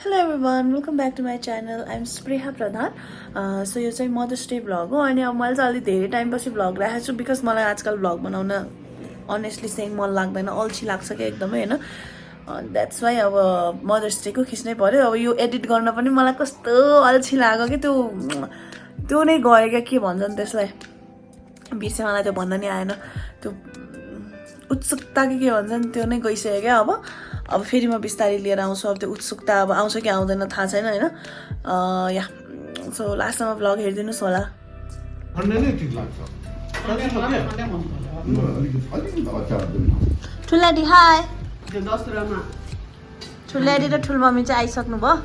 Hello everyone, welcome back to my channel. I'm Spreha Pradhan. So यो चाहिँ mothers day vlog हो अनि अब मैले चाहिँ अलि धेरै टाइमपछि भ्लग राखेको छु बिकज मलाई आजकल भ्लग बनाउन अनेस्टली सेङ मन लाग्दैन, अल्छी लाग्छ क्या एकदमै होइन. द्याट्स वाइ अब मदर्स डेको खिच्नै पऱ्यो. अब यो एडिट गर्न पनि मलाई कस्तो अल्छी लाग्यो कि त्यो नै गयो क्या, के भन्छन् त्यसलाई, बिर्सेँ, मलाई त्यो भन्न नि आएन. त्यो उत्सुकता के भन्छन् त्यो नै गइसक्यो क्या. अब फेरि म बिस्तारै लिएर आउँछु. अब त्यो उत्सुकता अब आउँछ कि आउँदैन थाहा छैन होइन. या सो लास्टसम्म भ्लग हेरिदिनुहोस् होला. ठुल्याडी हाई. ठुल्याडी र ठुलमम्मी चाहिँ आइसक्नु भयो,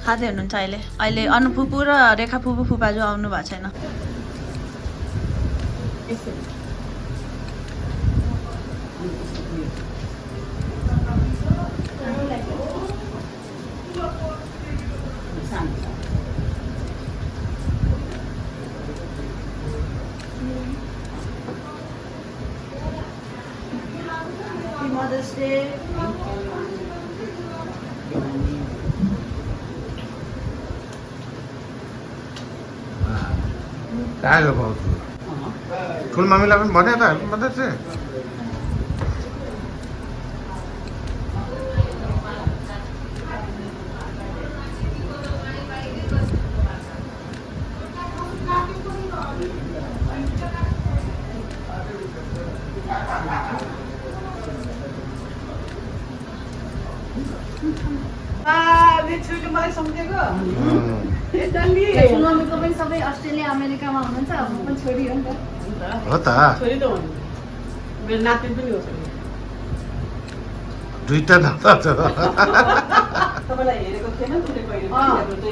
खाँदै हुनुहुन्छ अहिले अनु फुपू र रेखा फुपू फुपाजु आउनु भएको छैन. Mother's Day. कहाँ गयो ठुल मम्मीलाई पनि भने त हेल्प मात्रै चाहिँ ठुलमम्मीको पनि सबै अस्ट्रेलिया अमेरिकामा हुनुहुन्छ. म पनि छोरी हो नि त. हो त छोरी त हो नि. मेरो नाति पनि हो छोरी. दुईटा नाता छ. तपाईँलाई हेरेको थिएन नि उसले कहिले.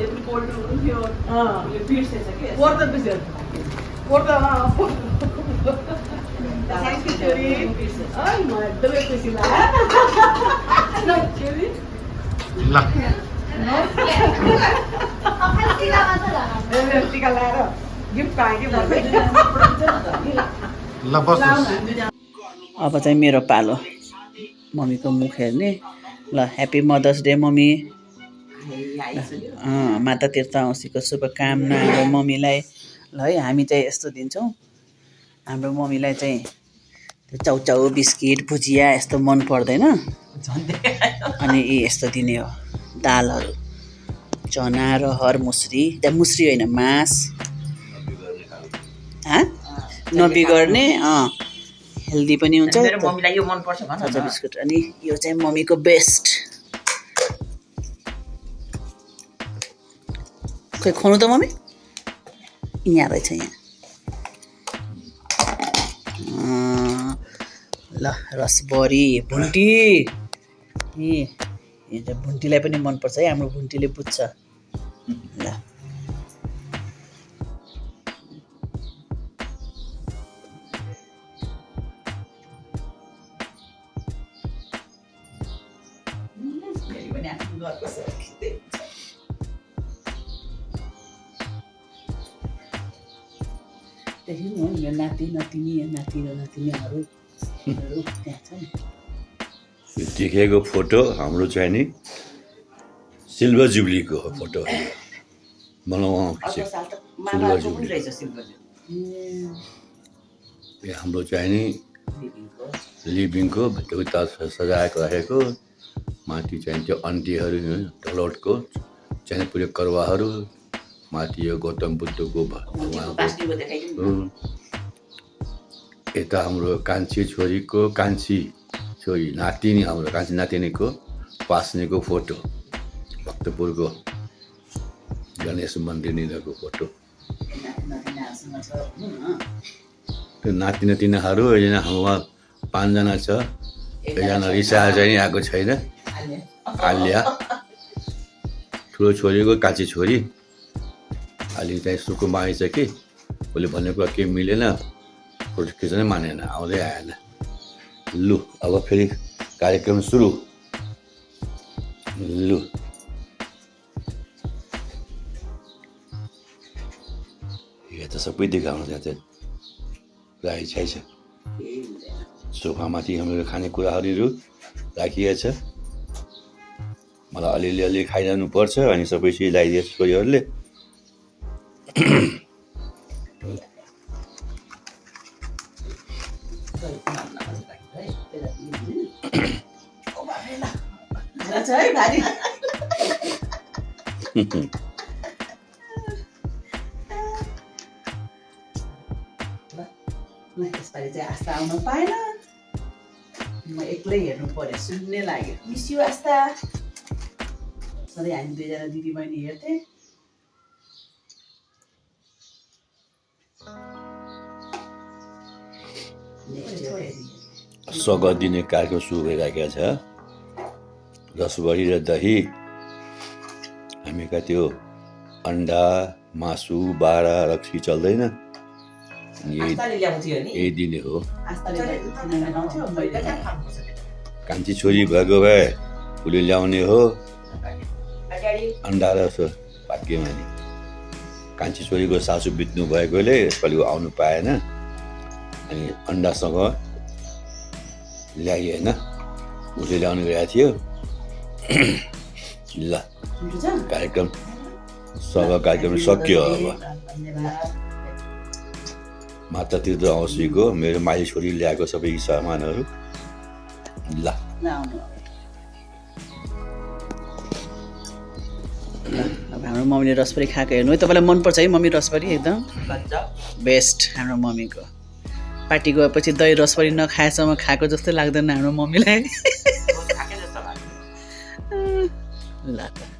यत्रो कोल्ड हुन्थ्यो. उसले बिर्सेछ कि. पोहोर त बिर्सेछ. पोहोर त साइन्सको छोरी बिर्सेछ. म एकदमै खुसी लाग्यो. छोरी ल टिका लगाएर गिफ्ट पाएँ कि ल बस. अब चाहिँ मेरो पालो मम्मीको मुख हेर्ने. ल ह्याप्पी मदर्स डे मम्मी. माता तीर्थ औँसीको शुभकामना हाम्रो मम्मीलाई. ल है हामी चाहिँ यस्तो दिन्छौँ हाम्रो मम्मीलाई चाहिँ. त्यो चाउचाउ बिस्किट भुजिया यस्तो मन पर्दैन अनि यस्तो दिने हो. दालहरू चना रहर मुस्री, त्यहाँ मुस्री होइन मास, नबिगर्ने, हेल्दी पनि हुन्छ. मेरो मम्मीलाई यो मन पर्छ भन्छ. बिस्कुट. अनि यो चाहिँ मम्मीको बेस्ट. खै खुवाउनु त मम्मी. यहाँ रहेछ यहाँ. ल रसबरी भुन्टी. यो चाहिँ भुन्टीलाई पनि मनपर्छ है, हाम्रो भुन्टीले बुझ्छ. ल देखिनु मेरो नाति नातिनी नाति र नातिनीहरू त्यहाँ छ नि. देखेको फोटो हाम्रो चाहिँ नि सिल्भर जुब्लीको फोटो हो. मलाई सिल्भर जुब्ली हाम्रो चाहिँ नि लिभिङको उता सजाएको राखेको. माथि चाहिँ त्यो अन्टीहरू डलोटको चाहिँ पुरै करुवाहरू. माथि यो गौतम बुद्धको यता हाम्रो कान्छी छोरीको कान्छी छोरी नातिनी हाम्रो कान्छी नातिनीको पास्नेको फोटो. भक्तपुरको गणेश मन्दिर निधाको फोटो. त्यो नाति नातिनाहरू एकजना हाम्रोमा 5 जना छ. एकजना रिसा चाहिँ आएको छैन, आलिया ठुलो छोरीको कान्छी छोरी. अलि चाहिँ सुकुमा आएछ कि उसले भनेको केही मिलेन, फोटो खिच्नै मानेन, आउँदै आएन. लु अब फेरि कार्यक्रम सुरु. लु यो त सबै देखाउनु. त्यहाँ चाहिँ राई छ. सोफामाथि हाम्रो खानेकुराहरू राखिएको छ. मलाई अलिअलि खाइरहनु पर्छ अनि सबै चिज लगाइदिए छोरीहरूले छ है भारी यसपालि चाहिँ आस्था आउन पाएन म एक्लै हेर्नु पर्यो सुन्ने लाग्यो मिस यु आस्था सधैँ हामी दुईजना दिदीबहिनी हेर्थे सगत दिने कार्यक्रम सुरु भइरहेको छ रसबडी र दही हामीका त्यो अन्डा मासु बारा रक्सी चल्दैन यही दिने हो कान्छी छोरी भएको भए उसले ल्याउने हो अन्डा र भाग्यमा नि कान्छी छोरीको सासु बित्नु भएकोले यसपालि आउनु पाएन अनि अन्डासँग ल्याइ होइन उसले ल्याउनु गएको थियो ल कार्यक्रम सक्यो अब माता तीर्थ औँसीको मेरो माइली छोरी ल्याएको सबै सामानहरू ल अब हाम्रो मम्मीले रसबरी खाएको हेर्नु है तपाईँलाई मनपर्छ है मम्मी रसबरी एकदम बेस्ट हाम्रो मम्मीको पार्टी गएपछि दही रसबरी नखाएसम्म खाएको जस्तै लाग्दैन हाम्रो मम्मीलाई ल त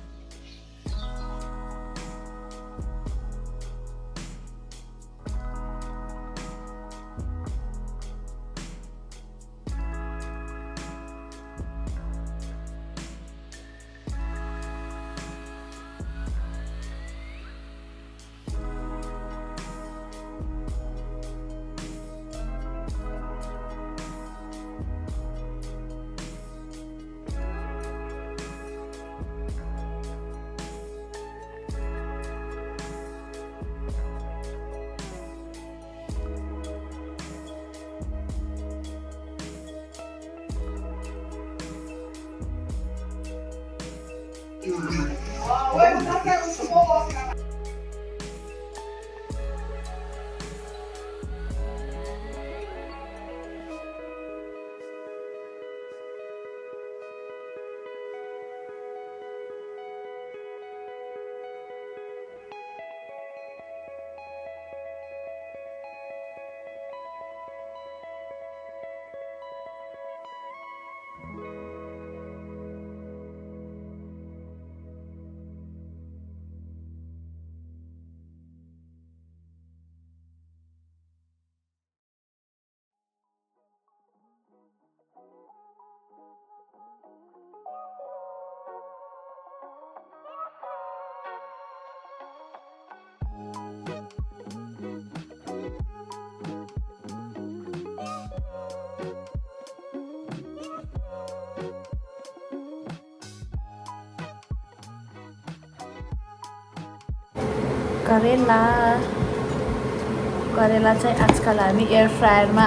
करेला चाहिँ आजकल हामी एयर फ्रायरमा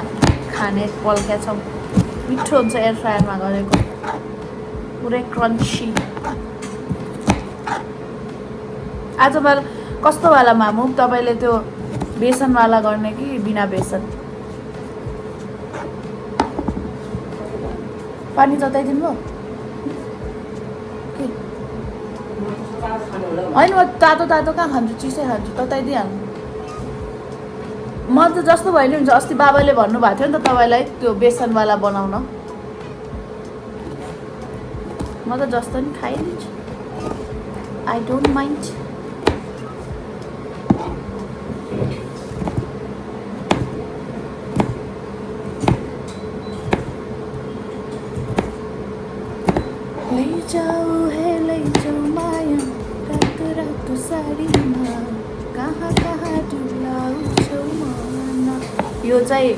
खाने पल्का छौँ मिठो हुन्छ एयर फ्रायरमा गरेको पुरै क्रन्ची आजवाला कस्तो वाला मामु तपाईँले त्यो बेसनवाला गर्ने कि बिना बेसन पानी तताइदिनु भयो होइन म तातो तातो कहाँ खान्छु चिसै खान्छु तताइदिइहाल्नु म त जस्तो भयो नि हुन्छ अस्ति बाबाले भन्नुभएको थियो नि त तपाईँलाई त्यो बेसनवाला बनाउन म त जस्तो नि खाइदिन्छु आई डोन्ट माइन्ड लैजाऊ माया रातो रातो साडीमा कहाँ कहाँ डुलाउँछौ मन यो चाहिँ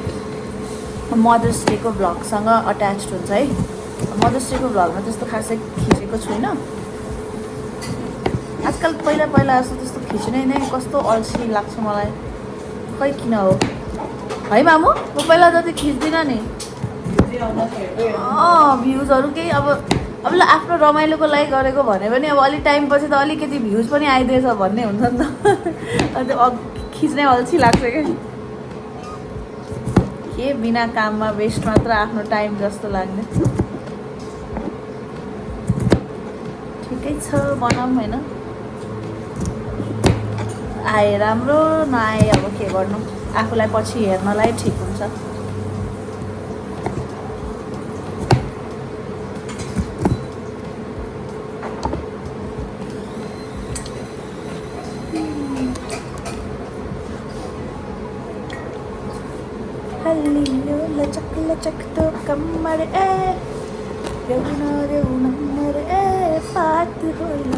मदर्स डेको भ्लगसँग अट्याच्ड हुन्छ है मदर्स डेको भ्लगमा त्यस्तो खासै खिचेको छुइनँ आजकल पहिला पहिला जस्तो त्यस्तो खिच्नै नै कस्तो अल्छी लाग्छ मलाई खै किन हो है मामु म पहिला जति खिच्दिनँ नि भ्युजहरू केही अब अब ल आफ्नो रमाइलोको लागि गरेको भने पनि अब अलिक टाइम पछि त अलिकति भ्युज पनि आइदिएछ भन्ने हुन्छ नि त अन्त खिच्नै अल्छी लाग्छ क्या के बिना काममा वेस्ट मात्र आफ्नो टाइम जस्तो लाग्ने ठिकै छ बनाऊँ होइन आए राम्रो नआए अब के गर्नु आफूलाई पछि हेर्नलाई ठिक हुन्छ हल्लिलो लचक लचक तो कमर देउन पात होला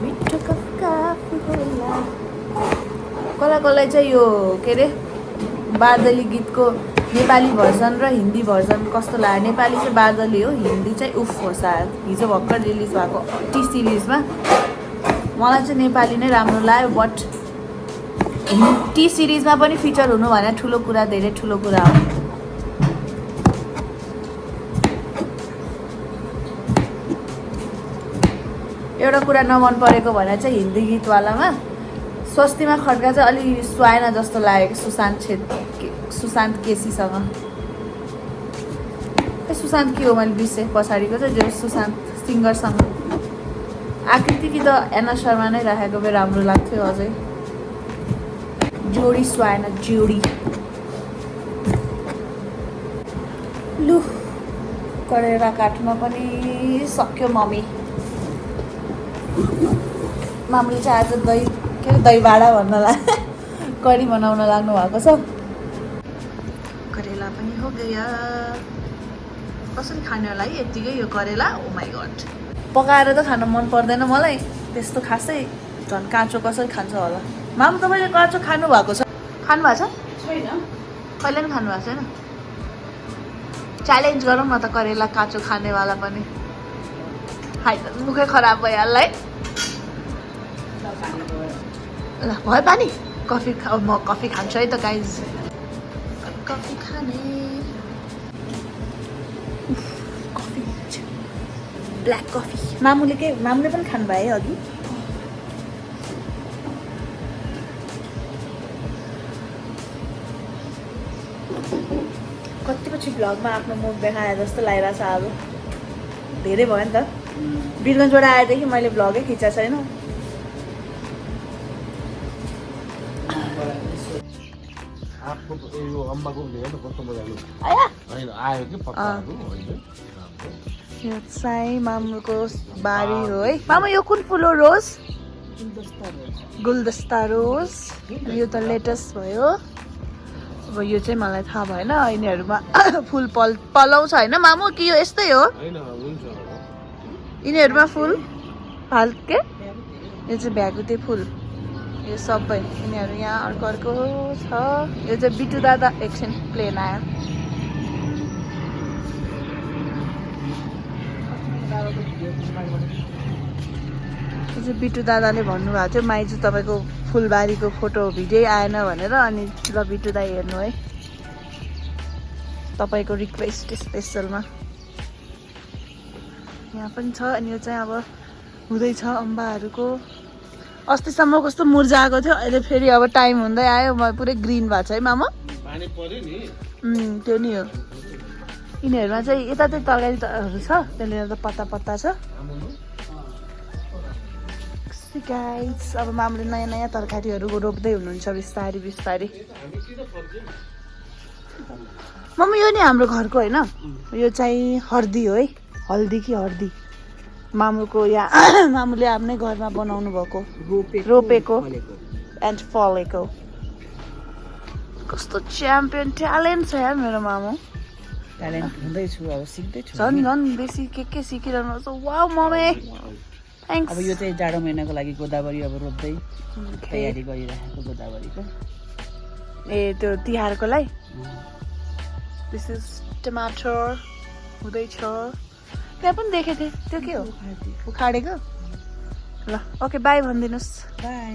मिठो कफ होला कसलाई चाहिँ यो के अरे बादली गीतको नेपाली भर्जन र हिन्दी भर्जन कस्तो लाग्यो नेपाली चाहिँ बादली हो हिन्दी चाहिँ उफ हो सायद हिजो भर्खर रिलिज भएको टी सिरिजमा मलाई चाहिँ नेपाली नै राम्रो लाग्यो बट टी सिरिजमा पनि फिचर हुनु भने ठुलो कुरा धेरै ठुलो कुरा हो एउटा कुरा नमन परेको भने चाहिँ हिन्दी गीतवालामा स्वस्तिमा खड्का चाहिँ अलि सुहाएन जस्तो लाग्यो सुशान्त केसीसँग सुशान्त के हो मैले बिर्सेँ पछाडिको चाहिँ जो सुशान्त सिङ्गरसँग आकृति कि त एना शर्मा नै राखेको भए राम्रो लाग्थ्यो अझै जोडी सुहाएन जोडी लु करेरा काट्न पनि सक्यो मम्मी मामुले चाहिँ आज दही के अरे दही भाडा भन्नलाई कडी बनाउन लाग्नु भएको छ करेला पनि हो गयो कसरी खाने होला है यतिकै यो करेला ओ माई गड पकाएर त खान मन पर्दैन मलाई त्यस्तो खासै झन् काँचो कसरी खान्छ होला माम तपाईँले काँचो खानु भएको छ खानुभएको छ छैन कहिले पनि खानु भएको छैन च्यालेन्ज गरौँ न त करेला काँचो खानेवाला पनि खाइ मुखै खराब भइहाल्ला है ल भयो पानी कफी म कफी खान्छु है त गाइज कफी खाने कफी ब्ल्याक कफी मामुले पनि खानुभयो है अघि कतिपछि भ्लगमा आफ्नो मुख देखाए जस्तो लागिरहेछ अब धेरै भयो नि त वीरगन्जबाट आएदेखि मैले भ्लगै खिचेको छैन यो चाहिँ मामुको बारी हो है मामु यो कुन फुल हो रोज गुलदस्ता रोज यो त लेटेस्ट भयो अब यो चाहिँ मलाई थाहा भएन यिनीहरूमा फुल पलाउँछ होइन मामु कि यो यस्तै हो यिनीहरूमा फुल फाल्के यो चाहिँ भ्यागुते फुल यो सबै यिनीहरू यहाँ अर्को अर्को छ यो चाहिँ बिटु दादा एकछिन प्लेन आयो यो चाहिँ बिटु दादाले भन्नुभएको थियो माइजू तपाईँको फुलबारीको फोटो भिडियो आएन भनेर अनि ल बिटु दाई हेर्नु है तपाईँको रिक्वेस्ट स्पेसलमा यहाँ पनि छ अनि यो चाहिँ अब हुँदैछ अम्बाहरूको अस्तिसम्म कस्तो मुर्जाएको थियो अहिले फेरि अब टाइम हुँदै आयो म पुरै ग्रिन भएको छ है मामा त्यो नि हो यिनीहरूमा चाहिँ यता चाहिँ तरकारीहरू छ त्यसले गर्दा पत्ता पत्ता छ गाइस अब मामुले नयाँ नयाँ तरकारीहरू रोप्दै हुनुहुन्छ बिस्तारी बिस्तारी मम्मी यो नि हाम्रो घरको होइन यो चाहिँ हर्दी हो है हल्दी कि हर्दी मामुको यहाँ मामुले आफ्नै घरमा बनाउनु भएको रोपेको एन्ड फलेको कस्तो च्याम्पियन ट्यालेन्ट छ यार मेरो मामु ट्यालेन्ट हुँदैछु अब सिक्दैछु झन् झन् बेसी के सिकिरहनु छ वाउ मम्मी थ्याङ्क्स अब यो चाहिँ जाडो महिनाको लागि गोदावरी अब रोप्दै तयारी गरिरहेको गोदावरीको ए त्यो तिहारको लागि दिस इज टमाटर हुँदैछ त्यहाँ पनि देखेको थिएँ त्यो के हो उखाडेको ल ओके बाई भनिदिनुहोस् बाई